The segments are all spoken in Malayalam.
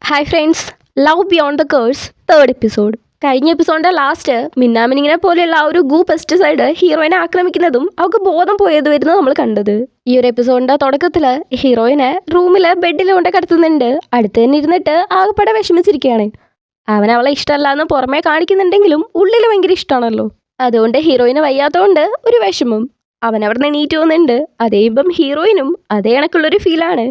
Hi friends, love beyond the curse third episode. കഴിഞ്ഞ എപ്പിസോഡിൻ്റെ ലാസ്റ്റ് മിന്നാമിനിങ്ങിനെ പോലെയുള്ള ആ ഒരു ഗൂ പെസ്റ്റിസൈഡ് ഹീറോയിനെ ആക്രമിക്കുന്നതും അവൾക്ക് ബോധം പോയത് വരുന്നത് നമ്മൾ കണ്ടത്. ഈ ഒരു എപ്പിസോഡിൻ്റെ തുടക്കത്തിൽ ഹീറോയിനെ റൂമിൽ ബെഡിൽ കൊണ്ട് കിടത്തുന്നുണ്ട്. അടുത്ത് തന്നെ ഇരുന്നിട്ട് ആകെപ്പാടെ വിഷമിച്ചിരിക്കുകയാണ്. അവൻ അവളെ ഇഷ്ടമല്ല എന്ന് പുറമേ കാണിക്കുന്നുണ്ടെങ്കിലും ഉള്ളിൽ ഭയങ്കര ഇഷ്ടമാണല്ലോ. അതുകൊണ്ട് ഹീറോയിന് വയ്യാത്തതുകൊണ്ട് ഒരു വിഷമം. അവൻ അവിടെ നിന്ന് എണീറ്റ് പോകുന്നുണ്ട്. അതേ ഇപ്പം ഹീറോയിനും അതേ കണക്കുള്ളൊരു ഫീലാണ്.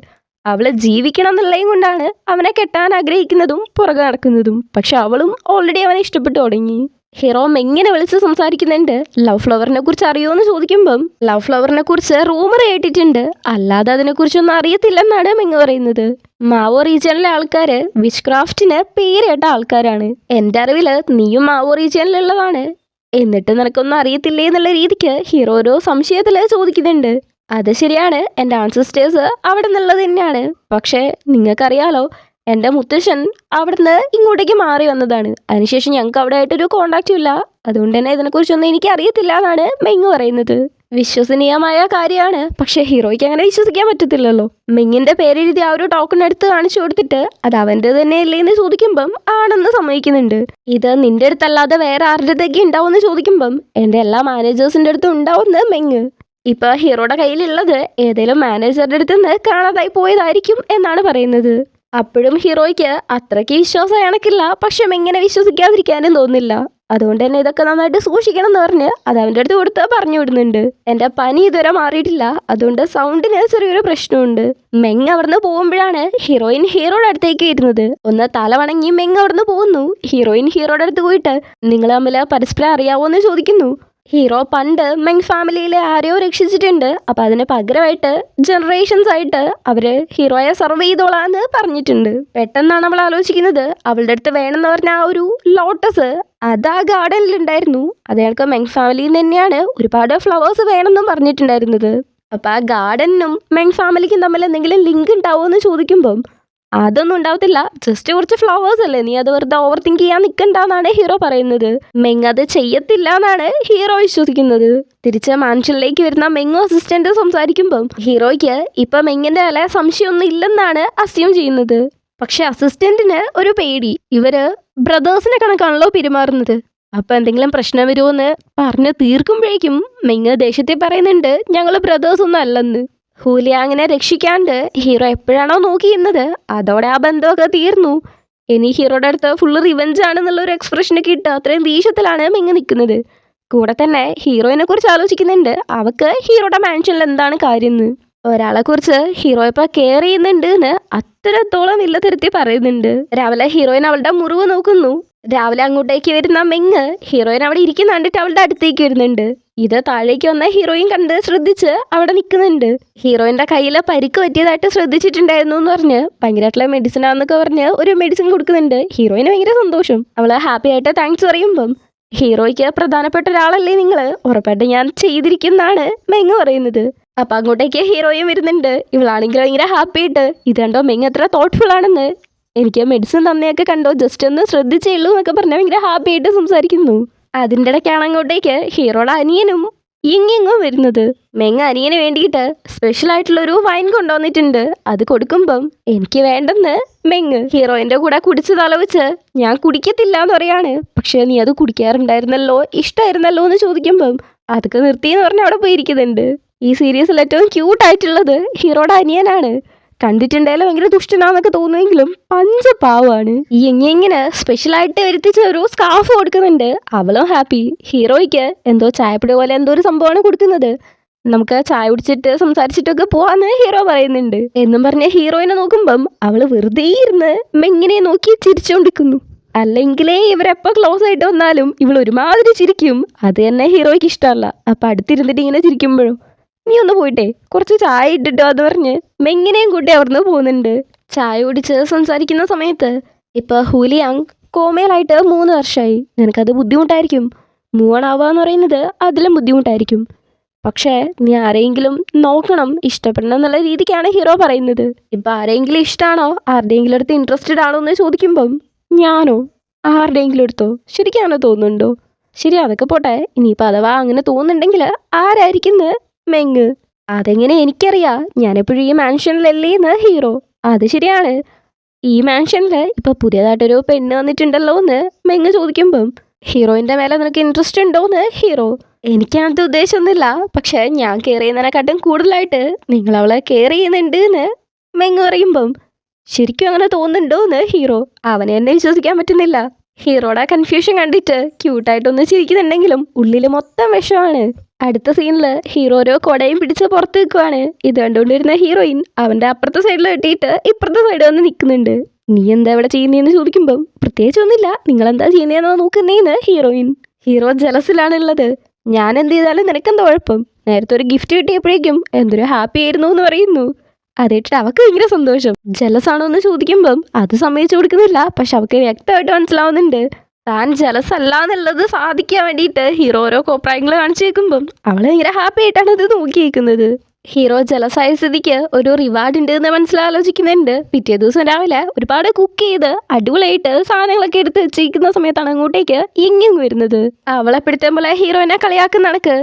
അവള് ജീവിക്കണം എന്നുള്ളതും കൊണ്ടാണ് അവനെ കെട്ടാൻ ആഗ്രഹിക്കുന്നതും പുറകെ നടക്കുന്നതും. പക്ഷെ അവളും ഓൾറെഡി അവനെ ഇഷ്ടപ്പെട്ടു തുടങ്ങി. ഹീറോ എങ്ങനെ വിളിച്ച് സംസാരിക്കുന്നുണ്ട്. ലവ് ഫ്ലവറിനെ കുറിച്ച് അറിയുമോ എന്ന് ചോദിക്കുമ്പം ലവ് ഫ്ലവറിനെ കുറിച്ച് റൂമർ കേട്ടിട്ടുണ്ട്, അല്ലാതെ അതിനെക്കുറിച്ചൊന്നും അറിയത്തില്ലെന്നാണ് മെങ്ങ് പറയുന്നത്. മാവോ റീജിയനിലെ ആൾക്കാര് വിച്ച് ക്രാഫ്റ്റിന് പേരേട്ട ആൾക്കാരാണ്. എൻ്റെ അറിവിൽ നീയും മാവോ റീജിയനിലുള്ളതാണ്, എന്നിട്ട് നിനക്കൊന്നും അറിയത്തില്ലേ എന്നുള്ള രീതിക്ക് ഹീറോ ഓരോ സംശയത്തിൽ ചോദിക്കുന്നുണ്ട്. അത് ശരിയാണ്, എൻ്റെ ആൻസിസ്റ്റേഴ്സ് അവിടെ നിന്നുള്ളത് തന്നെയാണ്. പക്ഷേ നിങ്ങൾക്കറിയാലോ, എൻ്റെ മുത്തശ്ശൻ അവിടുന്ന് ഇങ്ങോട്ടേക്ക് മാറി വന്നതാണ്. അതിനുശേഷം ഞങ്ങൾക്ക് അവിടെ ആയിട്ടൊരു കോണ്ടാക്റ്റും ഇല്ല. അതുകൊണ്ട് തന്നെ ഇതിനെക്കുറിച്ചൊന്നും എനിക്ക് അറിയത്തില്ല എന്നാണ് മെങ് പറയുന്നത്. വിശ്വസനീയമായ കാര്യമാണ്, പക്ഷേ ഹീറോയ്ക്ക് അങ്ങനെ വിശ്വസിക്കാൻ പറ്റത്തില്ലല്ലോ. മെങ്ങിൻ്റെ പേരെഴുതി ആ ഒരു ടോക്കൺ എടുത്ത് കാണിച്ചു കൊടുത്തിട്ട് അത് അവൻ്റെ തന്നെയല്ലേ എന്ന് ചോദിക്കുമ്പം ആണെന്ന് സമ്മതിക്കുന്നുണ്ട്. ഇത് നിന്റെ അടുത്തല്ലാതെ വേറെ ആരുടെ അടുത്തേക്ക് ഉണ്ടാവും എന്ന് ചോദിക്കുമ്പം എൻ്റെ എല്ലാ മാനേജേഴ്സിൻ്റെ അടുത്തും ഉണ്ടാവുമെന്ന് മെങ്. ഇപ്പോൾ ഹീറോയുടെ കയ്യിലുള്ളത് ഏതെങ്കിലും മാനേജറുടെ അടുത്ത് നിന്ന് കാണാതായി പോയതായിരിക്കും എന്നാണ് പറയുന്നത്. അപ്പോഴും ഹീറോയ്ക്ക് അത്രയ്ക്ക് വിശ്വാസം കണക്കില്ല. പക്ഷെ എങ്ങനെ വിശ്വസിക്കാതിരിക്കാനും തോന്നില്ല. അതുകൊണ്ട് തന്നെ ഇതൊക്കെ നന്നായിട്ട് സൂക്ഷിക്കണം എന്ന് പറഞ്ഞ് അത് അവൻ്റെ അടുത്ത് കൊടുത്ത് പറഞ്ഞു വിടുന്നുണ്ട്. എൻ്റെ പനി ഇതുവരെ മാറിയിട്ടില്ല, അതുകൊണ്ട് സൗണ്ടിന് ചെറിയൊരു പ്രശ്നമുണ്ട്. മെങ് അവിടുന്ന് പോകുമ്പോഴാണ് ഹീറോയിൻ ഹീറോയുടെ അടുത്തേക്ക് വരുന്നത്. ഒന്ന് തല വണങ്ങി മെങ് അവിടുന്ന് പോകുന്നു. ഹീറോയിൻ ഹീറോയുടെ അടുത്ത് പോയിട്ട് നിങ്ങൾ തമ്മിൽ പരസ്പരം അറിയാവോ എന്ന് ചോദിക്കുന്നു. ഹീറോ പണ്ട് മെങ് ഫാമിലിയിലെ ആരെയോ രക്ഷിച്ചിട്ടുണ്ട്, അപ്പം അതിന് പകരമായിട്ട് ജനറേഷൻസ് ആയിട്ട് അവർ ഹീറോയെ സർവ് ചെയ്തോളാന്ന് പറഞ്ഞിട്ടുണ്ട്. പെട്ടെന്നാണ് അവൾ ആലോചിക്കുന്നത് അവളുടെ അടുത്ത് വേണമെന്ന് പറഞ്ഞ ആ ഒരു ലോട്ടസ് അത് ആ ഗാർഡനിലുണ്ടായിരുന്നു. അതേക്ക് മെങ് ഫാമിലിയിൽ നിന്ന് തന്നെയാണ് ഒരുപാട് ഫ്ലവേഴ്സ് വേണമെന്നും പറഞ്ഞിട്ടുണ്ടായിരുന്നത്. അപ്പം ആ ഗാർഡനും മെങ് ഫാമിലിക്കും തമ്മിൽ എന്തെങ്കിലും ലിങ്ക് ഉണ്ടാവുമോ എന്ന് ചോദിക്കുമ്പം അതൊന്നും ഉണ്ടാവത്തില്ല, ജസ്റ്റ് കുറച്ച് ഫ്ലവേഴ്സ് അല്ലേ, നീ അത് വെറുതെ ഓവർ തിങ്ക് ചെയ്യാൻ നിൽക്കണ്ടെന്നാണ് ഹീറോ പറയുന്നത്. മെങ് അത് ചെയ്യത്തില്ല എന്നാണ് ഹീറോ വിശ്വസിക്കുന്നത്. തിരിച്ച് മാൻഷനിലേക്ക് വരുന്ന മെങ്ങും അസിസ്റ്റന്റ് സംസാരിക്കുമ്പം ഹീറോയ്ക്ക് ഇപ്പം മെങ്ങിന്റെ തല സംശയമൊന്നും ഇല്ലെന്നാണ് അസ്യൂം ചെയ്യുന്നത്. പക്ഷെ അസിസ്റ്റന്റിന് ഒരു പേടി, ഇവര് ബ്രദേഴ്സിനെ കണക്കാണല്ലോ പെരുമാറുന്നത്. അപ്പൊ എന്തെങ്കിലും പ്രശ്നം വരുമോന്ന് പറഞ്ഞ് തീർക്കുമ്പോഴേക്കും മെങ് ദേഷ്യത്തെ പറയുന്നുണ്ട് ഞങ്ങൾ ബ്രദേഴ്സ് ഒന്നും അല്ലെന്ന്. ഹൂലിയാങ്ങിനെ രക്ഷിക്കാണ്ട് ഹീറോ എപ്പോഴാണോ നോക്കിയിരുന്നത് അതോടെ ആ ബന്ധമൊക്കെ തീർന്നു. ഇനി ഹീറോയുടെ അടുത്ത് ഫുള്ള് റിവെഞ്ച് ആണെന്നുള്ളൊരു എക്സ്പ്രഷനൊക്കെ ഇട്ട് അത്രയും ദേഷ്യത്തിലാണ് മെങ്ങ് നിൽക്കുന്നത്. കൂടെ തന്നെ ഹീറോയിനെ കുറിച്ച് ആലോചിക്കുന്നുണ്ട്. അവക്ക് ഹീറോയുടെ മാൻഷനിൽ എന്താണ് കാര്യം എന്ന്. ഒരാളെ കുറിച്ച് ഹീറോ ഇപ്പോൾ കെയർ ചെയ്യുന്നുണ്ട് എന്ന് അത്രത്തോളം ഇല്ല തരത്തിൽ പറയുന്നുണ്ട്. രാവിലെ ഹീറോയിൻ അവളുടെ മുറിവ് നോക്കുന്നു. രാവിലെ അങ്ങോട്ടേക്ക് വരുന്ന മെങ്ങ് ഹീറോയിൻ അവിടെ ഇരിക്കുന്ന കണ്ടിട്ട് അവളുടെ അടുത്തേക്ക് വരുന്നുണ്ട്. ഇത് താഴേക്ക് വന്ന ഹീറോയിൻ കണ്ട് ശ്രദ്ധിച്ച് അവിടെ നിൽക്കുന്നുണ്ട്. ഹീറോയിൻ്റെ കയ്യിൽ പരിക്ക് പറ്റിയതായിട്ട് ശ്രദ്ധിച്ചിട്ടുണ്ടായിരുന്നു എന്ന് പറഞ്ഞ് ഭയങ്കരമായിട്ടുള്ള മെഡിസിൻ ആണെന്നൊക്കെ പറഞ്ഞ് ഒരു മെഡിസിൻ കൊടുക്കുന്നുണ്ട്. ഹീറോയിന് ഭയങ്കര സന്തോഷം. അവള് ഹാപ്പി ആയിട്ട് താങ്ക്സ് പറയുമ്പം ഹീറോയ്ക്ക് പ്രധാനപ്പെട്ട ഒരാളല്ലേ നിങ്ങൾ, ഉറപ്പായിട്ട് ഞാൻ ചെയ്തിരിക്കുന്നതാണ് മെങ്ങ് പറയുന്നത്. അപ്പം അങ്ങോട്ടേക്ക് ഹീറോയും വരുന്നുണ്ട്. ഇവളാണെങ്കിൽ ഭയങ്കര ഹാപ്പി ആയിട്ട് ഇത് കണ്ടോ മെങ്ങ് എത്ര തോട്ട്ഫുൾ ആണെന്ന്, എനിക്ക് മെഡിസിൻ തന്നെയൊക്കെ കണ്ടോ, ജസ്റ്റ് ഒന്ന് ശ്രദ്ധിച്ചേ ഉള്ളൂ എന്നൊക്കെ പറഞ്ഞാൽ ഭയങ്കര ഹാപ്പി ആയിട്ട് സംസാരിക്കുന്നു. അതിൻ്റെ ഇടയ്ക്കാണ് അങ്ങോട്ടേക്ക് ഹീറോയുടെ അനിയനും ഇങ്ങിങ്ങും വരുന്നത്. മെങ്ങ് അനിയന് വേണ്ടിയിട്ട് സ്പെഷ്യൽ ആയിട്ടുള്ളൊരു വൈൻ കൊണ്ടുവന്നിട്ടുണ്ട്. അത് കൊടുക്കുമ്പം എനിക്ക് വേണ്ടെന്ന് മെങ്ങ് ഹീറോയിൻ്റെ കൂടെ കുടിച്ച് തലവെച്ച് ഞാൻ കുടിക്കത്തില്ല എന്ന് പറയാണ്. പക്ഷേ നീ അത് കുടിക്കാറുണ്ടായിരുന്നല്ലോ, ഇഷ്ടമായിരുന്നല്ലോ എന്ന് ചോദിക്കുമ്പം അതൊക്കെ നിർത്തിയെന്ന് പറഞ്ഞ് അവിടെ പോയിരിക്കുന്നുണ്ട്. ഈ സീരീസിൽ ഏറ്റവും ക്യൂട്ടായിട്ടുള്ളത് ഹീറോയുടെ അനിയനാണ്. കണ്ടിട്ടുണ്ടായാലും ഭയങ്കര ദുഷ്ടനാന്നൊക്കെ തോന്നുമെങ്കിലും പഞ്ചപാവാണ്. ഈ എങ്ങനെ സ്പെഷ്യലായിട്ട് വരുത്തിച്ച് ഒരു സ്കാർഫ് കൊടുക്കുന്നുണ്ട്. അവളും ഹാപ്പി. ഹീറോയ്ക്ക് എന്തോ ചായപ്പൊടി പോലെ എന്തോ ഒരു സംഭവമാണ് കൊടുക്കുന്നത്. നമുക്ക് ചായ കുടിച്ചിട്ട് സംസാരിച്ചിട്ടൊക്കെ പോവാന്ന് ഹീറോ പറയുന്നുണ്ട്. എന്നും പറഞ്ഞ ഹീറോയിനെ നോക്കുമ്പം അവള് വെറുതെ ഇരുന്ന് മെങ്ങിനെ നോക്കി ചിരിച്ചുകൊണ്ടിരിക്കുന്നു. അല്ലെങ്കിലേ ഇവരെപ്പോൾ ക്ലോസ് ആയിട്ട് വന്നാലും ഇവൾ ഒരുമാതിരി ചിരിക്കും. അത് തന്നെ ഹീറോയ്ക്ക് ഇഷ്ടമല്ല. അപ്പം അടുത്തിരുന്നിട്ട് ഇങ്ങനെ ചിരിക്കുമ്പോഴും നീ ഒന്ന് പോയിട്ടേ കുറച്ച് ചായ ഇട്ടിട്ടോ എന്ന് പറഞ്ഞ് മെങ്ങിനെയും കൂട്ടി അവിടുന്ന് പോകുന്നുണ്ട്. ചായ കുടിച്ച് സംസാരിക്കുന്ന സമയത്ത് ഇപ്പോൾ ഹൂലിയാങ് കോമയിലായിട്ട് 3 വർഷമായി. നിനക്കത് ബുദ്ധിമുട്ടായിരിക്കും. മൂവ് ഓൺ ആവുക എന്ന് പറയുന്നത് അതിലും ബുദ്ധിമുട്ടായിരിക്കും. പക്ഷേ നീ ആരെങ്കിലും നോക്കണം, ഇഷ്ടപ്പെടണം എന്നുള്ള രീതിക്കാണ് ഹീറോ പറയുന്നത്. ഇപ്പം ആരെങ്കിലും ഇഷ്ടമാണോ, ആരുടെയെങ്കിലും അടുത്ത് ഇൻട്രസ്റ്റഡ് ആണോ എന്ന് ചോദിക്കുമ്പം ഞാനോ ആരുടെയെങ്കിലും എടുത്തോ ശരിക്കാണോ തോന്നുന്നുണ്ടോ, ശരി അതൊക്കെ പോട്ടെ, ഇനിയിപ്പോൾ അഥവാ അങ്ങനെ തോന്നുന്നുണ്ടെങ്കിൽ ആരായിരിക്കും മെങ്ങ്. അതെങ്ങനെ എനിക്കറിയാം, ഞാനെപ്പോഴും ഈ മാൻഷനിലല്ലേന്ന് ഹീറോ. അത് ശരിയാണ്, ഈ മാൻഷനിൽ ഇപ്പൊ പുതിയതായിട്ടൊരു പെണ്ണ് വന്നിട്ടുണ്ടല്ലോ എന്ന് മെങ്ങ് ചോദിക്കുമ്പം ഹീറോയിന്റെ മേലെ നിനക്ക് ഇൻട്രസ്റ്റ് ഉണ്ടോന്ന് ഹീറോ. എനിക്കതിനകത്ത് ഉദ്ദേശമൊന്നുമില്ല, പക്ഷെ ഞാൻ കെയർ ചെയ്യുന്നതിനെക്കാട്ടും കൂടുതലായിട്ട് നിങ്ങൾ അവളെ കെയർ ചെയ്യുന്നുണ്ട് എന്ന് മെങ്ങ് പറയുമ്പം ശരിക്കും അങ്ങനെ തോന്നുന്നുണ്ടോ എന്ന് ഹീറോ. അവനെ എന്നെ വിശ്വസിക്കാൻ പറ്റുന്നില്ല. ഹീറോയുടെ കൺഫ്യൂഷൻ കണ്ടിട്ട് ക്യൂട്ടായിട്ടൊന്ന് ചിരിക്കുന്നുണ്ടെങ്കിലും ഉള്ളിൽ മൊത്തം വിഷമാണ്. അടുത്ത സീനിൽ ഹീറോ ഓരോ കൊടയും പിടിച്ച് പുറത്ത് നിൽക്കുവാണ്. ഇത് കണ്ടുകൊണ്ടിരുന്ന ഹീറോയിൻ അവന്റെ അപ്പുറത്തെ സൈഡിൽ കെട്ടിയിട്ട് ഇപ്പുറത്തെ സൈഡ് വന്ന് നിൽക്കുന്നുണ്ട്. നീ എന്താ ഇവിടെ ചെയ്യുന്നതെന്ന് ചോദിക്കുമ്പം പ്രത്യേകിച്ചൊന്നുമില്ല, നിങ്ങൾ എന്താ ചെയ്യുന്നതെന്നോ നോക്കുന്നേന്ന് ഹീറോയിൻ. ഹീറോ ജലസിലാണുള്ളത്. ഞാൻ എന്ത് ചെയ്താലും നിനക്കെന്താ കുഴപ്പം? നേരത്തെ ഒരു ഗിഫ്റ്റ് കിട്ടിയപ്പോഴേക്കും എന്തൊരു ഹാപ്പി ആയിരുന്നു എന്ന് പറയുന്നു. അതേറ്റിട്ട് അവൾക്ക് ഭയങ്കര സന്തോഷം. ജലസാണോ എന്ന് ചോദിക്കുമ്പം അത് സമ്മതിച്ചു കൊടുക്കുന്നില്ല. പക്ഷെ അവൾക്ക് വ്യക്തമായിട്ട് മനസ്സിലാവുന്നുണ്ട് താൻ ജലസ് അല്ല എന്നുള്ളത് സാധിക്കാൻ വേണ്ടിയിട്ട് ഹീറോ ഓരോ കോപ്രായങ്ങൾ കാണിച്ചു വെക്കുമ്പം അവൾ ഭയങ്കര ഹാപ്പി ആയിട്ടാണ് ഇത് നോക്കിയേക്കുന്നത്. ഹീറോ ജലസായ സ്ഥിതിക്ക് ഒരു റിവാർഡ് ഉണ്ട് എന്ന് മനസ്സിലാലോചിക്കുന്നുണ്ട്. പിറ്റേ ദിവസം രാവിലെ ഒരുപാട് കുക്ക് ചെയ്ത് അടിപൊളിയായിട്ട് സാധനങ്ങളൊക്കെ എടുത്ത് വെച്ചിരിക്കുന്ന സമയത്താണ് അങ്ങോട്ടേക്ക് ഇങ്ങിങ് വരുന്നത്. അവളെപ്പെടുത്തുമ്പോൾ ഹീറോയിനെ കളിയാക്കുന്ന കണക്ക്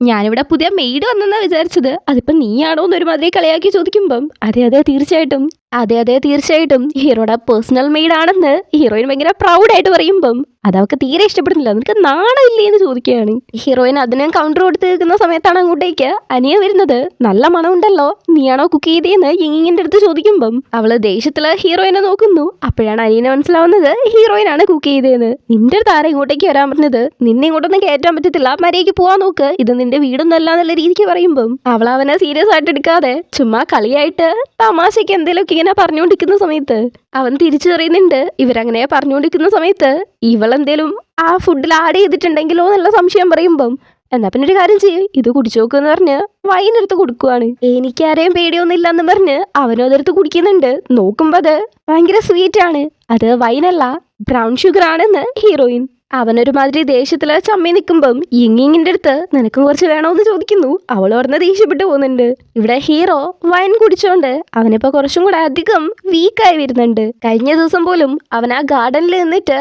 ഞാനിവിടെ പുതിയ മെയ്ഡ് വന്നെന്നാ വിചാരിച്ചത്, അതിപ്പോ നീയാണോ എന്നൊരുമാതിരി കളിയാക്കി ചോദിക്കുമ്പം അതെ തീർച്ചയായിട്ടും ഹീറോയുടെ പേഴ്സണൽ മെയ്ഡ് ആണെന്ന് ഹീറോയിൻ ഭയങ്കര പ്രൗഡായിട്ട് പറയുമ്പം അതവൾക്ക് തീരെ ഇഷ്ടപ്പെടുന്നില്ല. നിനക്ക് നാണമില്ലേ എന്ന് ചോദിക്കുകയാണ്. ഹീറോയിൻ അതിന് കൗണ്ടർ കൊടുത്ത് നിൽക്കുന്ന സമയത്താണ് അങ്ങോട്ടേക്ക് അനിയ വരുന്നത്. നല്ല മണമുണ്ടല്ലോ, നീയാണോ കുക്ക് ചെയ്തേന്ന് ഇങ്ങിങ്ങിന്റെ അടുത്ത് ചോദിക്കുമ്പം അവള് ദേഷ്യത്തില് ഹീറോയിനെ നോക്കുന്നു. അപ്പോഴാണ് അനിയനെ മനസ്സിലാവുന്നത് ഹീറോയിനാണ് കുക്ക് ചെയ്തേന്ന്. നിന്റെ അടുത്ത് ആരെ ഇങ്ങോട്ടേക്ക് വരാൻ പറഞ്ഞത്? നിന്നെ ഇങ്ങോട്ടൊന്നും കയറ്റാൻ പറ്റത്തില്ല, മര്യാദയ്ക്ക് പോവാൻ നോക്ക്, ഇത് നിന്റെ വീടൊന്നല്ല എന്നുള്ള രീതിക്ക് പറയുമ്പം അവൾ അവനെ സീരിയസ് ആയിട്ട് എടുക്കാതെ ചുമ്മാ കളിയായിട്ട് തമാശയ്ക്ക് എന്തെങ്കിലുമൊക്കെ ഇങ്ങനെ പറഞ്ഞുകൊണ്ടിരിക്കുന്ന സമയത്ത് അവൻ തിരിച്ചു പറയുന്നുണ്ട്. ഇവരങ്ങനെ പറഞ്ഞുകൊണ്ടിരിക്കുന്ന സമയത്ത് ഇവളെന്തേലും ആ ഫുഡിൽ ആഡ് ചെയ്തിട്ടുണ്ടെങ്കിലോ എന്നുള്ള സംശയം പറയുമ്പം എന്നാ പിന്നെ ഒരു കാര്യം ചെയ്യും, ഇത് കുടിച്ചു നോക്കുമെന്ന് പറഞ്ഞ് വൈനെടുത്ത് കൊടുക്കുവാണ്. എനിക്കാരെയും പേടിയൊന്നുമില്ല എന്ന് പറഞ്ഞ് അവനും അതെടുത്ത് കുടിക്കുന്നുണ്ട്. നോക്കുമ്പോ അത് ഭയങ്കര സ്വീറ്റ് ആണ്. അത് വൈനല്ല, ബ്രൗൺ ഷുഗർ ആണെന്ന് ഹീറോയിൻ. അവനൊരുമാതിരി ദേഷ്യത്തില് ചമ്മി നിൽക്കുമ്പം ഇങ്ങിങ്ങിന്റെ അടുത്ത് നിനക്കും കുറച്ച് വേണോന്ന് ചോദിക്കുന്നു. അവൾ പറഞ്ഞ ദേഷ്യപ്പെട്ടു പോകുന്നുണ്ട്. ഇവിടെ ഹീറോ വൈൻ കുടിച്ചോണ്ട് അവനിപ്പോ കുറച്ചും കൂടെ അധികം വീക്കായി വരുന്നുണ്ട്. കഴിഞ്ഞ ദിവസം പോലും അവൻ ആ ഗാർഡനിൽ നിന്നിട്ട്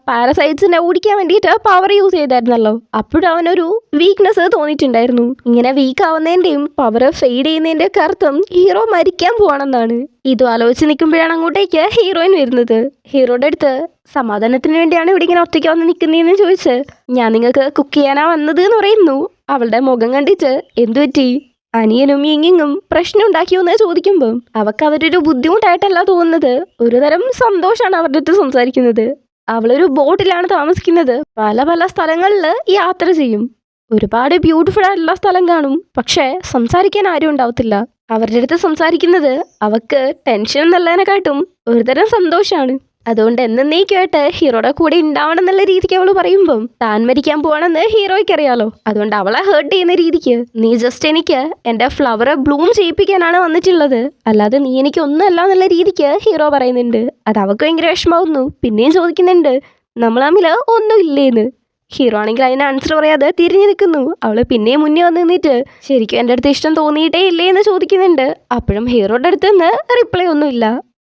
പാരസൈറ്റ്സിനെ ഓടിക്കാൻ വേണ്ടിയിട്ട് പവർ യൂസ് ചെയ്തായിരുന്നല്ലോ. അപ്പോഴും അവനൊരു വീക്ക്നെസ് തോന്നിയിട്ടുണ്ടായിരുന്നു. ഇങ്ങനെ വീക്ക് ആവുന്നതിന്റെയും പവർ ഫെയ്ഡ് ചെയ്യുന്നതിന്റെ ഒക്കെ അർത്ഥം ഹീറോ മരിക്കാൻ പോവാണെന്നാണ്. ഇതും ആലോചിച്ച് നിൽക്കുമ്പോഴാണ് അങ്ങോട്ടേക്ക് ഹീറോയിൻ വരുന്നത്. ഹീറോയുടെ അടുത്ത് സമാധാനത്തിന് വേണ്ടിയാണ് ഇവിടെ ഇങ്ങനെ ഒറ്റയ്ക്ക് വന്ന് നിൽക്കുന്നതെന്ന് ചോദിച്ച് ഞാൻ നിങ്ങൾക്ക് കുക്ക് ചെയ്യാനാ വന്നത് എന്ന് പറയുന്നു. അവളുടെ മുഖം കണ്ടിട്ട് എന്തു പറ്റി, അനിയനും ഇങ്ങിങ്ങും പ്രശ്നം ഉണ്ടാക്കിയോന്ന് ചോദിക്കുമ്പം അവൾക്ക് അവരൊരു ബുദ്ധിമുട്ടായിട്ടല്ല തോന്നുന്നത്, ഒരു തരം സന്തോഷമാണ് അവരുടെ അടുത്ത് സംസാരിക്കുന്നത്. അവളൊരു ബോട്ടിലാണ് താമസിക്കുന്നത്. പല പല സ്ഥലങ്ങളിൽ യാത്ര ചെയ്യും. ഒരുപാട് ബ്യൂട്ടിഫുൾ ആയിട്ടുള്ള സ്ഥലം കാണും. പക്ഷെ സംസാരിക്കാൻ ആരും ഉണ്ടാവത്തില്ല. അവരുടെ അടുത്ത് സംസാരിക്കുന്നത് അവക്ക് ടെൻഷൻ എന്നുള്ളതിനെക്കാട്ടും ഒരുതരം സന്തോഷമാണ്. അതുകൊണ്ട് എന്നേക്കുമായിട്ട് ഹീറോയുടെ കൂടെ ഉണ്ടാവണം എന്നുള്ള രീതിക്ക് അവൾ പറയുമ്പം താൻ മരിക്കാൻ പോവാണെന്ന് ഹീറോയ്ക്ക് അറിയാലോ. അതുകൊണ്ട് അവളെ ഹേർട്ട് ചെയ്യുന്ന രീതിക്ക് നീ ജസ്റ്റ് എനിക്ക് എൻ്റെ ഫ്ലവറെ ബ്ലൂം ചെയ്യിപ്പിക്കാനാണ് വന്നിട്ടുള്ളത്, അല്ലാതെ നീ എനിക്ക് ഒന്നുമല്ല എന്നുള്ള രീതിക്ക് ഹീറോ പറയുന്നുണ്ട്. അത് അവൾക്ക് ഭയങ്കര വിഷമാവുന്നു. പിന്നെയും ചോദിക്കുന്നുണ്ട് നമ്മൾ തമ്മിൽ ഒന്നും ഇല്ലേന്ന്. ഹീറോ ആണെങ്കിൽ അതിന് ആൻസർ പറയാതെ തിരിഞ്ഞു നിൽക്കുന്നു. അവള് പിന്നെയും മുന്നേ വന്ന് നിന്നിട്ട് ശരിക്കും എൻ്റെ അടുത്ത് ഇഷ്ടം തോന്നിയിട്ടേ ഇല്ലേ എന്ന് ചോദിക്കുന്നുണ്ട്. അപ്പോഴും ഹീറോയുടെ അടുത്ത് നിന്ന് റിപ്ലൈ ഒന്നുമില്ല.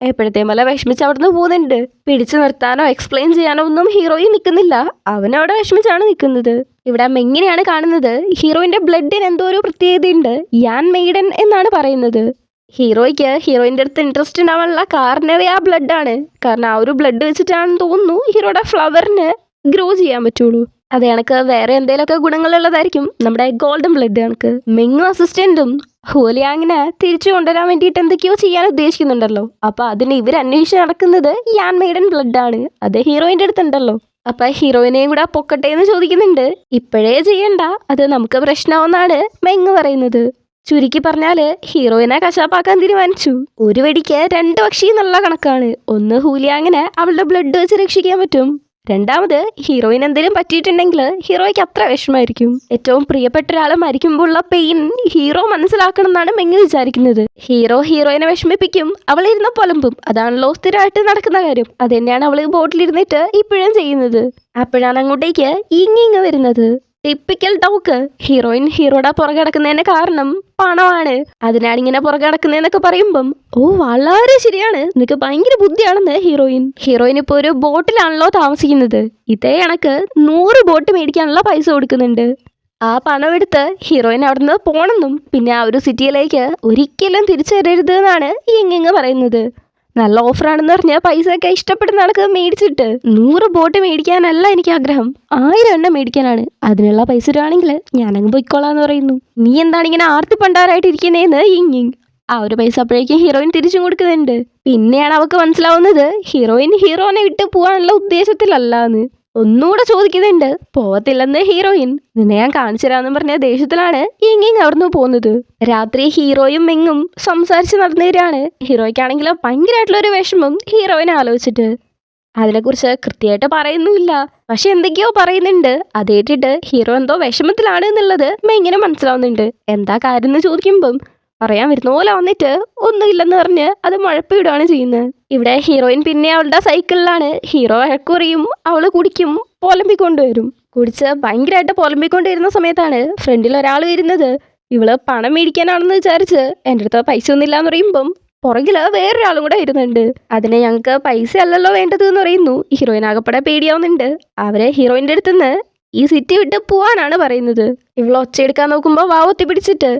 എപ്പോഴത്തെയും പോലെ വിഷമിച്ച് അവിടുന്ന് പോകുന്നുണ്ട്. പിടിച്ചു നിർത്താനോ എക്സ്പ്ലെയിൻ ചെയ്യാനോ ഒന്നും ഹീറോയും നിൽക്കുന്നില്ല. അവനവിടെ വിഷമിച്ചാണ് നിൽക്കുന്നത്. ഇവിടെ എങ്ങനെയാണ് കാണുന്നത്, ഹീറോയിന്റെ ബ്ലഡിന് എന്തോ ഒരു പ്രത്യേകതയുണ്ട്. യാൻ മെയ്ഡൻ എന്നാണ് പറയുന്നത്. ഹീറോയ്ക്ക് ഹീറോയിൻ്റെ അടുത്ത് ഇൻട്രസ്റ്റ് ഉണ്ടാവാനുള്ള കാരണവേ ആ ബ്ലഡാണ്. കാരണം ആ ഒരു ബ്ലഡ് വെച്ചിട്ടാണെന്ന് തോന്നുന്നു ഹീറോയുടെ ഫ്ലവറിന് ഗ്രോ ചെയ്യാൻ പറ്റുള്ളൂ. അത് കണക്ക് വേറെ എന്തെങ്കിലുമൊക്കെ ഗുണങ്ങളുള്ളതായിരിക്കും നമ്മുടെ ഗോൾഡൻ ബ്ലഡ് കണക്ക്. മെങ്ങും അസിസ്റ്റന്റും ഹുലിയാങ്ങിനെ തിരിച്ചു കൊണ്ടുവരാൻ വേണ്ടിയിട്ട് എന്തൊക്കെയോ ചെയ്യാൻ ഉദ്ദേശിക്കുന്നുണ്ടല്ലോ. അപ്പൊ അതിന് ഇവർ അന്വേഷിച്ച് നടക്കുന്നത് യാൻ മെയ്ഡൻ ബ്ലഡ് ആണ്. അത് ഹീറോയിന്റെ അടുത്തുണ്ടല്ലോ. അപ്പൊ ഹീറോയിനെയും കൂടെ പൊക്കട്ടെ എന്ന് ചോദിക്കുന്നുണ്ട്. ഇപ്പോഴേ ചെയ്യണ്ട, അത് നമുക്ക് പ്രശ്നമാവെന്നാണ് മെങ്ങ് പറയുന്നത്. ചുരുക്കി പറഞ്ഞാല് ഹീറോയിനെ കശാപ്പാക്കാൻ തീരുമാനിച്ചു. ഒരു വെടിക്ക് 2 പക്ഷി എന്നുള്ള കണക്കാണ്. ഒന്ന് ഹൂലിയാങ്ങിനെ അവളുടെ ബ്ലഡ് വെച്ച് രക്ഷിക്കാൻ പറ്റും. രണ്ടാമത് ഹീറോയിൻ എന്തെങ്കിലും പറ്റിയിട്ടുണ്ടെങ്കിൽ ഹീറോയ്ക്ക് അത്ര വിഷമമായിരിക്കും. ഏറ്റവും പ്രിയപ്പെട്ട ഒരാൾ മരിക്കുമ്പോഴുള്ള പെയിൻ ഹീറോ മനസ്സിലാക്കണം എന്നാണ് മെങ്ങ് വിചാരിക്കുന്നത്. ഹീറോയിനെ വിഷമിപ്പിക്കും, അവളിരുന്ന് പുലമ്പും. അതാണല്ലോ സ്ഥിരമായിട്ട് നടക്കുന്ന കാര്യം. അത് തന്നെയാണ് അവള് ബോട്ടിലിരുന്നിട്ട് ഇപ്പോഴും ചെയ്യുന്നത്. അപ്പോഴാണ് അങ്ങോട്ടേക്ക് ഇങ്ങിങ് വരുന്നത്. Typical dock. ഹീറോയിൻ ഹീറോയുടെ പുറകെ കിടക്കുന്നതിന്റെ കാരണം പണമാണ്. അതിനാണ് ഇങ്ങനെ പുറകെ കിടക്കുന്നതെന്നൊക്കെ പറയുമ്പം ഓ വളരെ ശരിയാണ്, നിനക്ക് ഭയങ്കര ബുദ്ധിയാണെന്ന് ഹീറോയിൻ ഇപ്പോൾ ഒരു ബോട്ടിലാണല്ലോ താമസിക്കുന്നത്. ഇതേ കണക്ക് 100 ബോട്ട് മേടിക്കാനുള്ള പൈസ കൊടുക്കുന്നുണ്ട്. ആ പണം എടുത്ത് ഹീറോയിൻ അവിടുന്ന് പോണെന്നും പിന്നെ ആ ഒരു സിറ്റിയിലേക്ക് ഒരിക്കലും തിരിച്ചു വരരുത് എന്നാണ് ഇങ്ങിങ് പറയുന്നത്. നല്ല ഓഫറാണെന്ന് പറഞ്ഞാൽ പൈസയൊക്കെ ഇഷ്ടപ്പെടുന്ന ആൾക്ക് മേടിച്ചിട്ട് 100 ബോട്ട് മേടിക്കാനല്ല എനിക്ക് ആഗ്രഹം, 1000 എണ്ണം മേടിക്കാനാണ്. അതിനുള്ള പൈസ തരുവാണെങ്കിൽ ഞാനങ്ങ് പൊയ്ക്കോളാന്ന് പറയുന്നു. നീ എന്താണ് ഇങ്ങനെ ആർത്തി പണ്ടാരായിട്ട് ഇരിക്കുന്നേന്ന് ഇങ്. ആ ഒരു പൈസ അപ്പോഴേക്കും ഹീറോയിൻ തിരിച്ചും കൊടുക്കുന്നുണ്ട്. പിന്നെയാണ് അവൾക്ക് മനസ്സിലാവുന്നത് ഹീറോയിൻ ഹീറോനെ വിട്ട് പോകാനുള്ള ഉദ്ദേശത്തിലല്ലാന്ന്. ഒന്നുകൂടെ ചോദിക്കുന്നുണ്ട്. പോവത്തില്ലെന്ന് ഹീറോയിൻ. നിന്നെ ഞാൻ കാണിച്ചു തരാമെന്നും പറഞ്ഞ ദേഷ്യത്തിലാണ് ഇങ്ങിങ് അവിടുന്ന് പോകുന്നത്. രാത്രി ഹീറോയും മെങ്ങും സംസാരിച്ച് നടന്നു വരികയാണ്. ഹീറോയ്ക്കാണെങ്കിലും ഭയങ്കരമായിട്ടുള്ളൊരു വിഷമം ഹീറോയിനെ ആലോചിച്ചിട്ട്. അതിനെക്കുറിച്ച് കൃത്യമായിട്ട് പറയുന്നുമില്ല, പക്ഷെ എന്തൊക്കെയോ പറയുന്നുണ്ട്. അത് കേട്ടിട്ട് ഹീറോ എന്തോ വിഷമത്തിലാണ് എന്നുള്ളത് മെങ്ങിന് മനസ്സിലാവുന്നുണ്ട്. എന്താ കാര്യം എന്ന് ചോദിക്കുമ്പം പറയാൻ വരുന്ന പോലെ വന്നിട്ട് ഒന്നുമില്ലെന്ന് പറഞ്ഞ് അത് മുഴപ്പിടുകയാണ് ചെയ്യുന്നത്. ഇവിടെ ഹീറോയിൻ പിന്നെ അവളുടെ സൈക്കിളിലാണ്. ഹീറോ വഴക്കുറിയും, അവള് കുടിക്കും, പൊലമ്പിക്കൊണ്ടുവരും. കുടിച്ച് ഭയങ്കരമായിട്ട് പൊലമ്പിക്കൊണ്ടിരുന്ന സമയത്താണ് ഫ്രണ്ടിൽ ഒരാൾ വരുന്നത്. ഇവള് പണം മേടിക്കാനാണെന്ന് വിചാരിച്ച് എൻ്റെ അടുത്ത് പൈസ ഒന്നുമില്ല എന്ന് പറയുമ്പം പുറകില് വേറൊരാളും കൂടെ വരുന്നുണ്ട്. അതിന് ഞങ്ങൾക്ക് പൈസ അല്ലല്ലോ വേണ്ടത് എന്ന് പറയുന്നു. ഹീറോയിൻ ആകപ്പെടെ പേടിയാവുന്നുണ്ട്. അവരെ ഹീറോയിൻ്റെ അടുത്തുനിന്ന് ഈ സിറ്റി വിട്ട് പോവാനാണ് പറയുന്നത്. ഇവള് ഒച്ചയെടുക്കാൻ നോക്കുമ്പോൾ വാവത്തി പിടിച്ചിട്ട്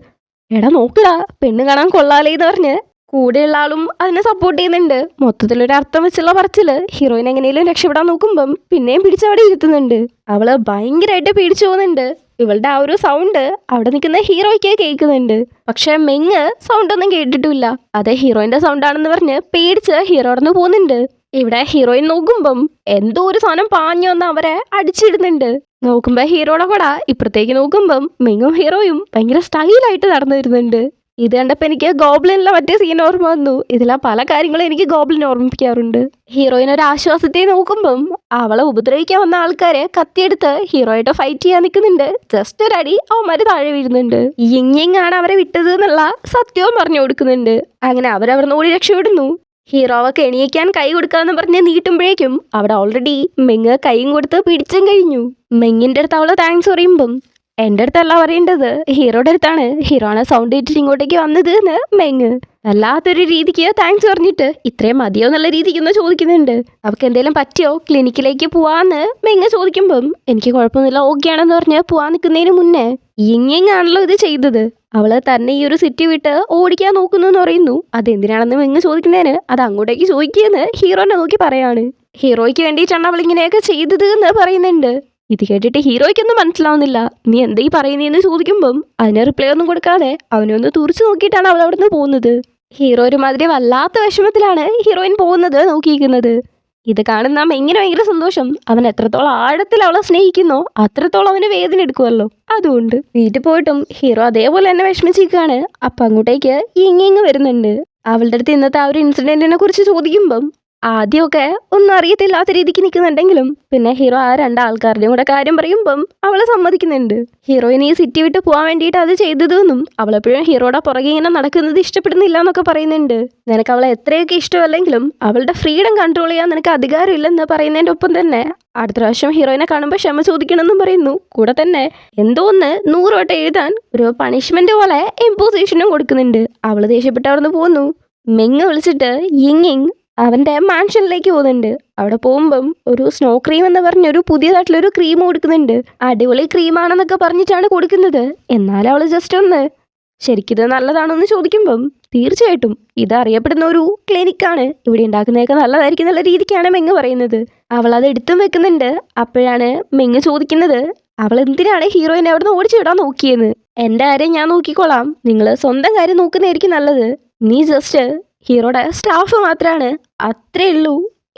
എടാ നോക്കടാ, പെണ്ണ് കാണാൻ കൊള്ളാലേ എന്ന് പറഞ്ഞ് കൂടെയുള്ള ആളും അതിനെ സപ്പോർട്ട് ചെയ്യുന്നുണ്ട്. മൊത്തത്തിലൊരു അർത്ഥം വെച്ചുള്ള പറച്ചില്. ഹീറോയിൻ എങ്ങനെയും രക്ഷപ്പെടാൻ നോക്കുമ്പം പിന്നെയും പിടിച്ചവിടെ ഇരുത്തുന്നുണ്ട്. അവള് ഭയങ്കരമായിട്ട് പേടിച്ചു പോകുന്നുണ്ട്. ഇവളുടെ ആ ഒരു സൗണ്ട് അവിടെ നിൽക്കുന്ന ഹീറോയ്ക്ക് കേൾക്കുന്നുണ്ട്. പക്ഷെ മെങ്ങ് സൗണ്ട് ഒന്നും കേട്ടിട്ടില്ല. അത് ഹീറോയിന്റെ സൗണ്ടാണെന്ന് പറഞ്ഞ് പേടിച്ച് ഹീറോ അവിടെ പോകുന്നുണ്ട്. ഇവിടെ ഹീറോയിൻ നോക്കുമ്പം എന്തോ ഒരു സാധനം പാഞ്ഞു വന്ന് അവരെ അടിച്ചിടുന്നുണ്ട്. നോക്കുമ്പോ ഹീറോയുടെ കൂടെ ഇപ്പുറത്തേക്ക് നോക്കുമ്പം മെങ്ങും ഹീറോയും ഭയങ്കര സ്റ്റൈലായിട്ട് നടന്നു വരുന്നുണ്ട്. ഇത് കണ്ടപ്പോൾ എനിക്ക് ഗോബ്ലിനിലെ മറ്റേ സീൻ ഓർമ്മ വന്നു. ഇതിലാ പല കാര്യങ്ങളും എനിക്ക് ഗോബ്ലിൻ ഓർമ്മിപ്പിക്കാറുണ്ട്. ഹീറോയിൻ ഒരു ആശ്വാസത്തെ നോക്കുമ്പം അവളെ ഉപദ്രവിക്കാൻ വന്ന ആൾക്കാരെ കത്തിയെടുത്ത് ഹീറോയായിട്ട് ഫൈറ്റ് ചെയ്യാൻ നിൽക്കുന്നുണ്ട്. ജസ്റ്റ് ഒരു അടി അവന്മാര് താഴെ വീഴുന്നുണ്ട്. ഇങ്ങിങ്ങാണ് അവരെ വിട്ടത് എന്നുള്ള സത്യവും പറഞ്ഞു കൊടുക്കുന്നുണ്ട്. അങ്ങനെ അവരവിടുന്ന് ഓടി രക്ഷപ്പെടുന്നു. ഹീറോ അവക്ക് എണീക്കാൻ കൈ കൊടുക്കാന്ന് പറഞ്ഞ് നീട്ടുമ്പോഴേക്കും അവിടെ ഓൾറെഡി മെങ്ങ് കൈയും കൊടുത്ത് പിടിച്ചും കഴിഞ്ഞു. മെങ്ങിൻ്റെ അടുത്ത് അവള് താങ്ക്സ് പറയുമ്പം എൻ്റെ അടുത്തല്ല പറയേണ്ടത്, ഹീറോയുടെ അടുത്താണ്. ഹീറോ ആണ് സൗണ്ട് ഇട്ടിട്ട് ഇങ്ങോട്ടേക്ക് വന്നത് എന്ന് മെങ്ങ് വല്ലാത്തൊരു രീതിക്ക് താങ്ക്സ് പറഞ്ഞിട്ട് ഇത്രയും മതിയോ എന്നുള്ള രീതിക്കൊന്ന് ചോദിക്കുന്നുണ്ട്. അവൾക്ക് എന്തെങ്കിലും പറ്റിയോ, ക്ലിനിക്കിലേക്ക് പോവാന്ന് മെങ്ങ് ചോദിക്കുമ്പം എനിക്ക് കുഴപ്പമൊന്നുമില്ല, ഓക്കെ ആണെന്ന് പറഞ്ഞ് പോവാൻ നിൽക്കുന്നതിന് മുന്നേ ഇങ്ങിങ്ങാണല്ലോ ഇത് ചെയ്തത്. അവള് തന്നെ ഈ ഒരു സിറ്റി വിട്ട് ഓടിക്കാൻ നോക്കുന്നു എന്ന് പറയുന്നു. അതെന്തിനാണെന്ന് മെങ്ങ് ചോദിക്കുന്നതിന് അത് അങ്ങോട്ടേക്ക് ചോദിക്കുകയെന്ന് ഹീറോനെ നോക്കി പറയാണ്. ഹീറോയ്ക്ക് വേണ്ടിയിട്ടാണ് അവൾ ഇങ്ങനെയൊക്കെ ചെയ്തത് എന്ന് പറയുന്നുണ്ട്. ഇത് കേട്ടിട്ട് ഹീറോയ്ക്കൊന്നും മനസ്സിലാവുന്നില്ല. നീ എന്താ ഈ പറയുന്നതെന്ന് ചോദിക്കുമ്പം അതിന് റിപ്ലൈ ഒന്നും കൊടുക്കാതെ അവനെ ഒന്ന് തുറച്ചു നോക്കിയിട്ടാണ് അവൾ അവിടുന്ന് പോകുന്നത്. ഹീറോ ഒരുമാതിരി വല്ലാത്ത വിഷമത്തിലാണ് ഹീറോയിൻ പോകുന്നത് നോക്കിയിരിക്കുന്നത്. ഇത് കാണുന്ന മെങ്ങിന് ഭയങ്കര സന്തോഷം. അവൻ എത്രത്തോളം ആഴത്തിൽ അവളെ സ്നേഹിക്കുന്നോ അത്രത്തോളം അവന് വേദന എടുക്കുമല്ലോ. അതുകൊണ്ട് വീട്ടിൽ പോയിട്ടും ഹീറോ അതേപോലെ തന്നെ വിഷമിച്ചിരിക്കുകയാണ്. അപ്പം അങ്ങോട്ടേക്ക് ഇങ്ങിങ് വരുന്നുണ്ട്. അവളുടെ അടുത്ത് ഇന്നത്തെ ആ ഒരു ഇൻസിഡന്റിനെ കുറിച്ച് ചോദിക്കുമ്പം ആദ്യമൊക്കെ ഒന്നും അറിയത്തില്ലാത്ത രീതിക്ക് നിൽക്കുന്നുണ്ടെങ്കിലും പിന്നെ ഹീറോ ആ രണ്ടാൾക്കാരുടെയും കൂടെ കാര്യം പറയുമ്പം അവളെ സമ്മതിക്കുന്നുണ്ട്. ഹീറോയിന് ഈ സിറ്റി വിട്ട് പോകാൻ വേണ്ടിയിട്ട് അത് ചെയ്തതെന്നും അവളെപ്പോഴും ഹീറോയുടെ പുറകെ ഇങ്ങനെ നടക്കുന്നത് ഇഷ്ടപ്പെടുന്നില്ല എന്നൊക്കെ പറയുന്നുണ്ട്. നിനക്ക് അവളെ എത്രയൊക്കെ ഇഷ്ടമല്ലെങ്കിലും അവളുടെ ഫ്രീഡം കൺട്രോൾ ചെയ്യാൻ നിനക്ക് അധികാരമില്ലെന്ന് പറയുന്നതിൻ്റെ ഒപ്പം തന്നെ അടുത്ത പ്രാവശ്യം ഹീറോയിനെ കാണുമ്പോൾ ക്ഷമ ചോദിക്കണമെന്നും പറയുന്നു. കൂടെ തന്നെ എന്തോന്ന് 100 വട്ടം എഴുതാൻ ഒരു പണിഷ്മെന്റ് പോലെ ഇമ്പോസിഷനും കൊടുക്കുന്നുണ്ട്. അവള് ദേഷ്യപ്പെട്ട് അവിടുന്ന് പോകുന്നു. മെങ്ങ് വിളിച്ചിട്ട് യിങ് അവൻ്റെ മാൻഷനിലേക്ക് പോകുന്നുണ്ട്. അവിടെ പോകുമ്പം ഒരു സ്നോ ക്രീം എന്ന് പറഞ്ഞൊരു പുതിയതായിട്ടുള്ളൊരു ക്രീം കൊടുക്കുന്നുണ്ട്. അടിപൊളി ക്രീമാണെന്നൊക്കെ പറഞ്ഞിട്ടാണ് കൊടുക്കുന്നത്. എന്നാലും അവൾ ജസ്റ്റ് ഒന്ന് ശരിക്കിത് നല്ലതാണെന്ന് ചോദിക്കുമ്പം തീർച്ചയായിട്ടും ഇത് അറിയപ്പെടുന്ന ഒരു ക്ലിനിക്കാണ്, ഇവിടെ ഉണ്ടാക്കുന്നതൊക്കെ നല്ലതായിരിക്കും എന്നുള്ള രീതിക്കാണ് മെങ്ങ് പറയുന്നത്. അവൾ അത് എടുത്തും വെക്കുന്നുണ്ട്. അപ്പോഴാണ് മെങ്ങ് ചോദിക്കുന്നത് അവൾ എന്തിനാണ് ഹീറോയിനെ അവിടുന്ന് ഓടിച്ചു വിടാൻ നോക്കിയെന്ന്. എൻ്റെ കാര്യം ഞാൻ നോക്കിക്കോളാം, നിങ്ങൾ സ്വന്തം കാര്യം നോക്കുന്നതായിരിക്കും നല്ലത്. നീ ജസ്റ്റ് ഹീറോയുടെ സ്റ്റാഫ് മാത്രമാണ്, അത്രേ ഉള്ളൂ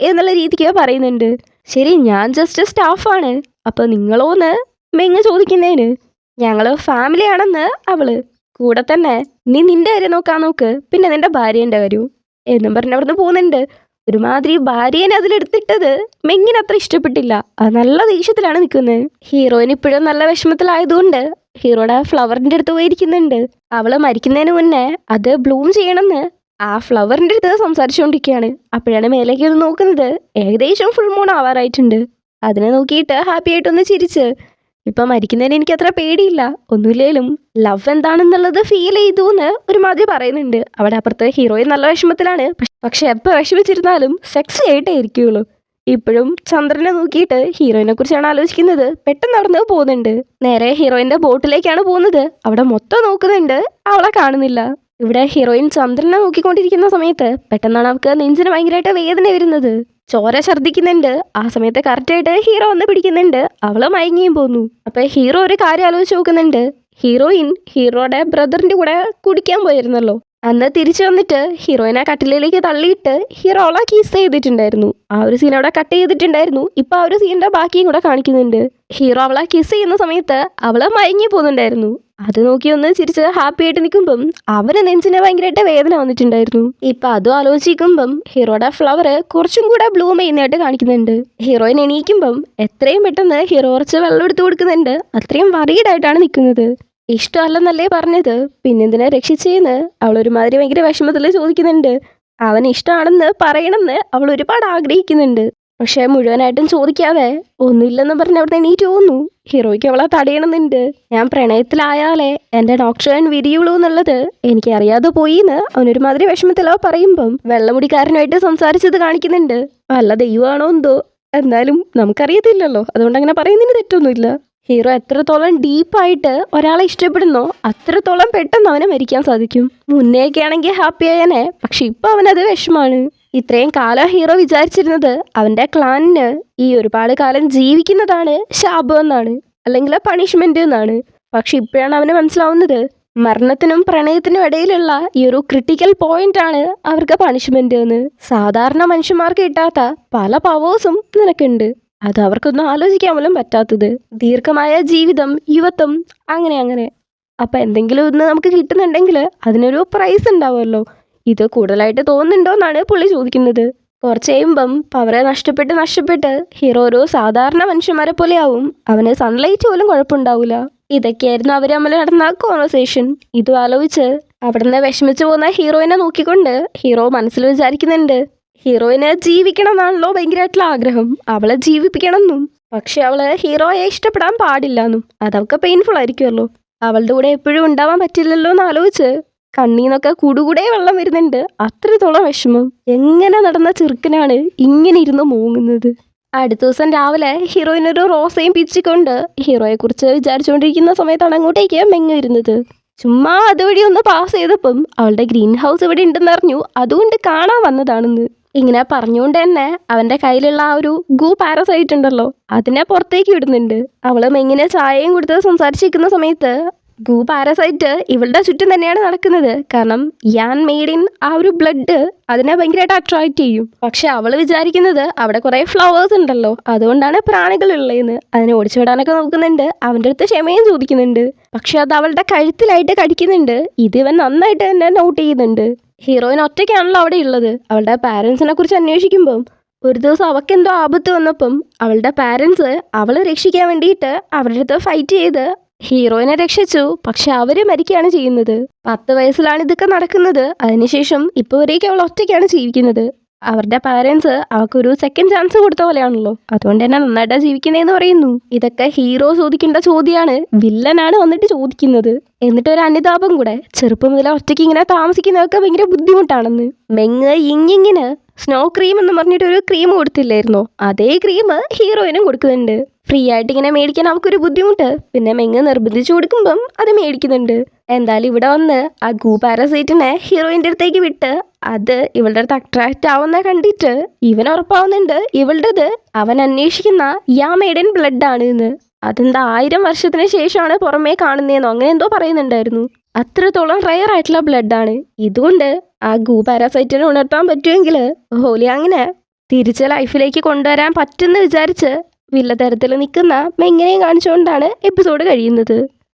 എന്നുള്ള രീതിക്ക് പറയുന്നുണ്ട്. ശരി, ഞാൻ ജസ്റ്റ് സ്റ്റാഫാണ്, അപ്പോൾ നിങ്ങളോന്ന് മെങ്ങ് ചോദിക്കുന്നതിന് ഞങ്ങൾ ഫാമിലി ആണെന്ന് അവള്. കൂടെ തന്നെ നീ നിന്റെ കാര്യം നോക്കാൻ നോക്ക്, പിന്നെ നിന്റെ ഭാര്യേൻ്റെ കാര്യവും എന്നും പറഞ്ഞ് അവിടുന്ന് പോകുന്നുണ്ട്. ഒരുമാതിരി ഭാര്യേനെ അതിലെടുത്തിട്ടത് മെങ്ങിന് അത്ര ഇഷ്ടപ്പെട്ടില്ല. അത് നല്ല ദേഷ്യത്തിലാണ് നിൽക്കുന്നത്. ഹീറോയിന് ഇപ്പോഴും നല്ല വിഷമത്തിലായതുകൊണ്ട് ഹീറോയുടെ ഫ്ലവറിൻ്റെ അടുത്ത് പോയിരിക്കുന്നുണ്ട്. അവള് മരിക്കുന്നതിന് മുന്നേ അത് ബ്ലൂം ചെയ്യണമെന്ന് ആ ഫ്ലവറിൻ്റെ അടുത്ത് സംസാരിച്ചുകൊണ്ടിരിക്കുകയാണ്. അപ്പോഴാണ് മേലേക്ക് ഒന്ന് നോക്കുന്നത്. ഏകദേശം ഫുൾ മൂൺ ആവാറായിട്ടുണ്ട്. അതിനെ നോക്കിയിട്ട് ഹാപ്പി ആയിട്ടൊന്ന് ചിരിച്ച് ഇപ്പം മരിക്കുന്നതിന് എനിക്ക് അത്ര പേടിയില്ല, ഒന്നുമില്ലേലും ലവ് എന്താണെന്നുള്ളത് ഫീൽ ചെയ്തു എന്ന് ഒരുമാതിരി പറയുന്നുണ്ട്. അവിടെ അപ്പുറത്ത് ഹീറോയിൻ നല്ല വിഷമത്തിലാണ്. പക്ഷെ എപ്പോൾ വിഷമിച്ചിരുന്നാലും സെക്സി ആയിട്ടേ ഇരിക്കുകയുള്ളൂ. ഇപ്പോഴും ചന്ദ്രനെ നോക്കിയിട്ട് ഹീറോയിനെ കുറിച്ചാണ് ആലോചിക്കുന്നത്. പെട്ടെന്ന് നടന്ന് പോകുന്നുണ്ട്. നേരെ ഹീറോയിൻ്റെ ബോട്ടിലേക്കാണ് പോകുന്നത്. അവിടെ മൊത്തം നോക്കുന്നുണ്ട്, അവളെ കാണുന്നില്ല. ഇവിടെ ഹീറോയിൻ ചന്ദ്രനെ നോക്കിക്കൊണ്ടിരിക്കുന്ന സമയത്ത് പെട്ടെന്നാണ് അവൾക്ക് നെഞ്ചിന് ഭയങ്കരമായിട്ട് വേദന വരുന്നത്. ചോര ഛർദ്ദിക്കുന്നുണ്ട്. ആ സമയത്ത് കറക്റ്റായിട്ട് ഹീറോ വന്ന് പിടിക്കുന്നുണ്ട്. അവള് മയങ്ങിയും പോന്നു. അപ്പൊ ഹീറോ ഒരു കാര്യം ആലോചിച്ച് നോക്കുന്നുണ്ട്. ഹീറോയിൻ ഹീറോയുടെ ബ്രദറിന്റെ കൂടെ കുടിക്കാൻ പോയിരുന്നല്ലോ. അന്ന് തിരിച്ചു വന്നിട്ട് ഹീറോയിനെ കട്ടിലേക്ക് തള്ളിയിട്ട് ഹീറോ അവളെ കിസ് ചെയ്തിട്ടുണ്ടായിരുന്നു. ആ ഒരു സീൻ അവിടെ കട്ട് ചെയ്തിട്ടുണ്ടായിരുന്നു. ഇപ്പൊ ആ ഒരു സീനിന്റെ ബാക്കിയും കൂടെ കാണിക്കുന്നുണ്ട്. ഹീറോ അവളെ കിസ് ചെയ്യുന്ന സമയത്ത് അവള് മയങ്ങി പോകുന്നുണ്ടായിരുന്നു. അത് നോക്കി ഒന്ന് ചിരിച്ച് ഹാപ്പി ആയിട്ട് നിൽക്കുമ്പം അവന് നെഞ്ചിന് ഭയങ്കരമായിട്ട് വേദന വന്നിട്ടുണ്ടായിരുന്നു. ഇപ്പൊ അതും ആലോചിക്കുമ്പം ഹീറോയുടെ ഫ്ലവർ കുറച്ചും കൂടെ ബ്ലൂം ചെയ്യുന്നതായിട്ട് കാണിക്കുന്നുണ്ട്. ഹീറോയിൻ എണീക്കുമ്പം എത്രയും പെട്ടെന്ന് ഹീറോ കുറച്ച് വെള്ളം എടുത്ത് കൊടുക്കുന്നുണ്ട്. അത്രയും വറീഡായിട്ടാണ് നിൽക്കുന്നത്. ഇഷ്ടമല്ലെന്നല്ലേ പറഞ്ഞത്, പിന്നെന്തിനെ രക്ഷിച്ചേന്ന് അവളൊരുമാതിരി ഭയങ്കര വിഷമത്തിൽ ചോദിക്കുന്നുണ്ട്. അവൻ ഇഷ്ടമാണെന്ന് പറയണമെന്ന് അവൾ ഒരുപാട് ആഗ്രഹിക്കുന്നുണ്ട്. പക്ഷെ മുഴുവനായിട്ടും ചോദിക്കാതെ ഒന്നുമില്ലെന്ന് പറഞ്ഞ് അവിടെ എണീറ്റ് പോകുന്നു. ഹീറോയ്ക്ക് അവളെ തടയണമെന്നുണ്ട്. ഞാൻ പ്രണയത്തിലായാലേ എൻ്റെ ഡോക്ടർ വിരിയുള്ളൂ എന്നുള്ളത് എനിക്ക് അറിയാതെ പോയിന്ന് അവനൊരുമാതിരി വിഷമത്തിലോ പറയുമ്പം വെള്ളമുടിക്കാരനുമായിട്ട് സംസാരിച്ചത് കാണിക്കുന്നുണ്ട്. വല്ല ദൈവമാണോ എന്തോ, എന്നാലും നമുക്കറിയത്തില്ലല്ലോ, അതുകൊണ്ട് അങ്ങനെ പറയുന്നതിന് തെറ്റൊന്നുമില്ല. ഹീറോ എത്രത്തോളം ഡീപ്പായിട്ട് ഒരാളെ ഇഷ്ടപ്പെടുന്നോ അത്രത്തോളം പെട്ടെന്ന് അവനെ മരിക്കാൻ സാധിക്കും. മുന്നേയൊക്കെ ആണെങ്കിൽ ഹാപ്പി ആയനെ, പക്ഷെ ഇപ്പൊ അവനത് വിഷമാണ്. ഇത്രയും കാലം ഹീറോ വിചാരിച്ചിരുന്നത് അവന്റെ ക്ലാനിന് ഈ ഒരുപാട് കാലം ജീവിക്കുന്നതാണ് ശാപം എന്നാണ്, അല്ലെങ്കിൽ പണിഷ്മെന്റ് എന്നാണ്. പക്ഷെ ഇപ്പോഴാണ് അവന് മനസ്സിലാവുന്നത് മരണത്തിനും പ്രണയത്തിനും ഇടയിലുള്ള ഈ ഒരു ക്രിട്ടിക്കൽ പോയിന്റ് ആണ് അവർക്ക് പണിഷ്മെന്റ് എന്ന്. സാധാരണ മനുഷ്യന്മാർക്ക് കിട്ടാത്ത പല പവേഴ്സും നിനക്കുണ്ട്. അത് അവർക്കൊന്നും ആലോചിക്കാൻ പോലും പറ്റാത്തത്. ദീർഘമായ ജീവിതം, യുവത്വം, അങ്ങനെ. അപ്പം എന്തെങ്കിലും ഒന്ന് നമുക്ക് കിട്ടുന്നുണ്ടെങ്കിൽ അതിനൊരു പ്രൈസ് ഉണ്ടാവുമല്ലോ. ഇത് കൂടുതലായിട്ട് തോന്നുന്നുണ്ടോ എന്നാണ് പുള്ളി ചോദിക്കുന്നത്. കുറച്ച് കഴിയുമ്പം പവറെ നഷ്ടപ്പെട്ട് ഹീറോ ഒരു സാധാരണ മനുഷ്യന്മാരെ പോലെ ആവും. അവന് സൺലൈറ്റ് പോലും കുഴപ്പമുണ്ടാവില്ല. ഇതൊക്കെയായിരുന്നു അവർ തമ്മിൽ നടന്ന കോൺവെർസേഷൻ. ഇതും ആലോചിച്ച് അവിടുന്ന് വിഷമിച്ചു പോകുന്ന ഹീറോയിനെ നോക്കിക്കൊണ്ട് ഹീറോ മനസ്സിൽ വിചാരിക്കുന്നുണ്ട്, ഹീറോയിന് ജീവിക്കണം എന്നാണല്ലോ ഭയങ്കരമായിട്ടുള്ള ആഗ്രഹം, അവളെ ജീവിപ്പിക്കണം എന്നും. പക്ഷെ അവള് ഹീറോയെ ഇഷ്ടപ്പെടാൻ പാടില്ലെന്നും. അതവൾക്ക് പെയിൻഫുൾ ആയിരിക്കുമല്ലോ. അവളുടെ കൂടെ എപ്പോഴും ഉണ്ടാവാൻ പറ്റില്ലല്ലോ എന്ന് ആലോചിച്ച് കണ്ണീന്നൊക്കെ കൂടുകൂടെ വെള്ളം വരുന്നുണ്ട്. അത്രത്തോളം വിഷമം. എങ്ങനെ നടന്ന ചെറുക്കനാണ് ഇങ്ങനെ ഇരുന്ന് മൂങ്ങുന്നത്. അടുത്ത ദിവസം രാവിലെ ഹീറോയിനൊരു റോസയും പിച്ചിക്കൊണ്ട് ഹീറോയെ കുറിച്ച് വിചാരിച്ചുകൊണ്ടിരിക്കുന്ന സമയത്താണ് അങ്ങോട്ടേക്ക് മെങ്ങ് വരുന്നത്. ചുമ്മാ അതുവഴി ഒന്ന് പാസ് ചെയ്തപ്പം അവളുടെ ഗ്രീൻ ഹൗസ് ഇവിടെ ഉണ്ടെന്ന് അറിഞ്ഞു, അതുകൊണ്ട് കാണാൻ വന്നതാണെന്ന്. ഇങ്ങനെ പറഞ്ഞുകൊണ്ട് തന്നെ അവന്റെ കയ്യിലുള്ള ആ ഒരു ഗൂ പാരസൈറ്റ് ഉണ്ടല്ലോ അതിനെ പുറത്തേക്ക് വിടുന്നുണ്ട്. അവള് മെങ്ങിനെ ചായയും കൊടുത്ത് സംസാരിച്ചിരിക്കുന്ന സമയത്ത് ഗൂ പാരസൈറ്റ് ഇവളുടെ ചുറ്റും തന്നെയാണ് നടക്കുന്നത്. കാരണം യാൻ മെയ്ഡ് ഇൻ ആ ഒരു ബ്ലഡ് അതിനെ ഭയങ്കരമായിട്ട് അട്രാക്ട് ചെയ്യും. പക്ഷെ അവള് വിചാരിക്കുന്നത് അവിടെ കുറെ ഫ്ലവേഴ്സ് ഉണ്ടല്ലോ അതുകൊണ്ടാണ് പ്രാണികൾ ഉള്ളതെന്ന്. അതിനെ ഓടിച്ചു വിടാനൊക്കെ നോക്കുന്നുണ്ട്. അവൻ്റെ അടുത്ത് ക്ഷമയും ചോദിക്കുന്നുണ്ട്. പക്ഷെ അത് അവളുടെ കഴുത്തിലായിട്ട് കടിക്കുന്നുണ്ട്. ഇത് ഇവൻ നന്നായിട്ട് തന്നെ നോട്ട് ചെയ്യുന്നുണ്ട്. ഹീറോയിൻ ഒറ്റയ്ക്കാണല്ലോ അവിടെ ഉള്ളത്. അവളുടെ പാരൻസിനെ കുറിച്ച് അന്വേഷിക്കുമ്പം ഒരു ദിവസം അവക്കെന്തോ ആപത്ത് വന്നപ്പം അവളുടെ പാരൻസ് അവളെ രക്ഷിക്കാൻ വേണ്ടിയിട്ട് അവരുടെ അടുത്ത് ഫൈറ്റ് ചെയ്ത് ഹീറോയിനെ രക്ഷിച്ചു. പക്ഷെ അവര് മരിക്കുകയാണ് ചെയ്യുന്നത്. 10 വയസ്സിലാണ് ഇതൊക്കെ നടക്കുന്നത്. അതിനുശേഷം ഇപ്പോൾ വരേക്കും അവൾ ഒറ്റയ്ക്കാണ് ജീവിക്കുന്നത്. അവരുടെ പാരൻസ് അവൾക്കൊരു സെക്കൻഡ് ചാൻസ് കൊടുത്ത പോലെയാണല്ലോ, അതുകൊണ്ട് തന്നെ നന്നായിട്ടാണ് ജീവിക്കുന്നതെന്ന് പറയുന്നു. ഇതൊക്കെ ഹീറോ ചോദിക്കേണ്ട ചോദ്യമാണ്, വില്ലനാണ് വന്നിട്ട് ചോദിക്കുന്നത്. എന്നിട്ട് ഒരു അനുതാപം കൂടെ, ചെറുപ്പം മുതൽ ഒറ്റയ്ക്ക് ഇങ്ങനെ താമസിക്കുന്നതൊക്കെ ഭയങ്കര ബുദ്ധിമുട്ടാണെന്ന്. മെങ്ങ് ഇങ്ങിങ്ങനെ സ്നോ ക്രീം എന്ന് പറഞ്ഞിട്ട് ഒരു ക്രീം കൊടുത്തില്ലായിരുന്നോ, അതേ ക്രീം ഹീറോയിനും കൊടുക്കുന്നുണ്ട്. ഫ്രീ ആയിട്ട് ഇങ്ങനെ മേടിക്കാൻ അവൾക്കൊരു ബുദ്ധിമുട്ട്. പിന്നെ മെങ്ങ് നിർബന്ധിച്ചു കൊടുക്കുമ്പം അത് മേടിക്കുന്നുണ്ട്. എന്തായാലും ഇവിടെ വന്ന് ആ ഗൂ പാരസൈറ്റിനെ ഹീറോയിൻ്റെ അടുത്തേക്ക് വിട്ട് അത് ഇവളുടെ അടുത്ത് അട്രാക്റ്റ് ആവുന്ന കണ്ടിട്ട് ഇവൻ ഉറപ്പാവുന്നുണ്ട് ഇവളുടേത് അവൻ അന്വേഷിക്കുന്ന യാമേഡൻ ബ്ലഡ് ആണ് എന്ന്. അതെന്താ 1000 വർഷത്തിന് ശേഷമാണ് പുറമേ കാണുന്നതെന്നോ അങ്ങനെ എന്തോ പറയുന്നുണ്ടായിരുന്നു. അത്രത്തോളം റയർ ആയിട്ടുള്ള ബ്ലഡ് ആണ്. ഇതുകൊണ്ട് ആ ഗൂ പാരസൈറ്റിനെ ഉണർത്താൻ പറ്റുമെങ്കിൽ ഹോലി അങ്ങനെ തിരിച്ച് ലൈഫിലേക്ക് കൊണ്ടുവരാൻ പറ്റുമെന്ന് വിചാരിച്ച് വില്ല തരത്തിൽ നിൽക്കുന്ന മെങ്ങിനെയും കാണിച്ചുകൊണ്ടാണ് എപ്പിസോഡ് കഴിയുന്നത്.